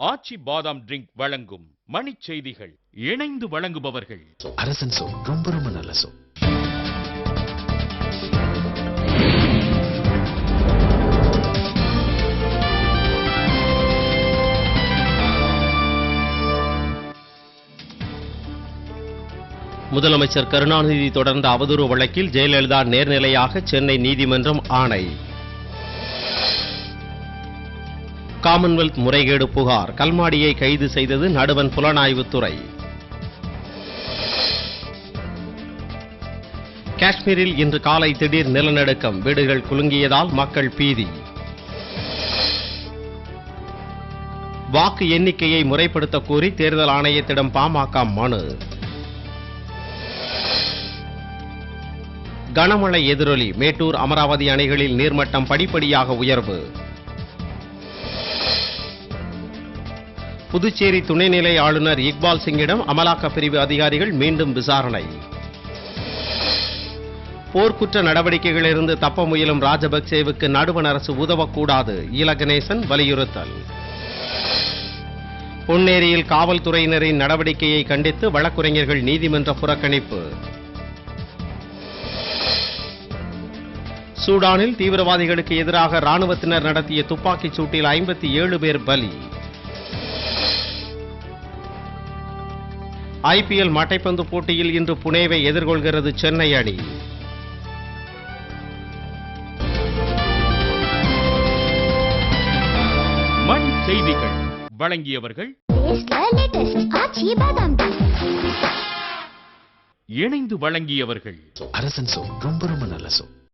ஆச்சி பாதாம் ட்ரிங்க் வழங்கும் மணிச் செய்திகள். இணைந்து வழங்குபவர்கள் அரசன் சோ, ரொம்ப ரொம்ப நல்ல சோ. முதலமைச்சர் கருணாநிதி தொடர்ந்த அவதூறு வழக்கில் ஜெயலலிதா நேர்நிலையாக சென்னை நீதிமன்றம் ஆணை. காமன்வெல்த் முறைகேடு புகார், கல்மாடியை கைது செய்தது நடுவண் புலனாய்வுத்துறை. காஷ்மீரில் இன்று காலை திடீர் நிலநடுக்கம், வீடுகள் குலுங்கியதால் மக்கள் பீதி. வாக்கு எண்ணிக்கையை முறைப்படுத்த கோரி தேர்தல் ஆணையத்திடம் பாமக மனு. கனமழை எதிரொலி, மேட்டூர் அமராவதி அணைகளில் நீர்மட்டம் படிப்படியாக உயர்வு. புதுச்சேரி துணைநிலை ஆளுநர் இக்பால் சிங்கிடம் அமலாக்கப் பிரிவு அதிகாரிகள் மீண்டும் விசாரணை. போர்க்குற்ற நடவடிக்கைகளிலிருந்து தப்ப முயலும் ராஜபக்சேவுக்கு நடுவண் அரசு உதவக்கூடாது, ஈல கணேசன் வலியுறுத்தல். பொன்னேரியில் காவல்துறையினரின் நடவடிக்கையை கண்டித்து வழக்குரைஞர்கள் நீதிமன்ற புறக்கணிப்பு. சூடானில் தீவிரவாதிகளுக்கு எதிராக ராணுவத்தினர் நடத்திய துப்பாக்கிச் சூட்டில் 57 பேர் பலி. ஐபிஎல் மட்டைப்பந்து போட்டியில் இன்று புனேவை எதிர்கொள்கிறது சென்னை அணி. மணி செய்திகள் வழங்கியவர்கள் இணைந்து வழங்கியவர்கள் அரசன் சோ, ரொம்ப ரொம்ப நல்ல சோ.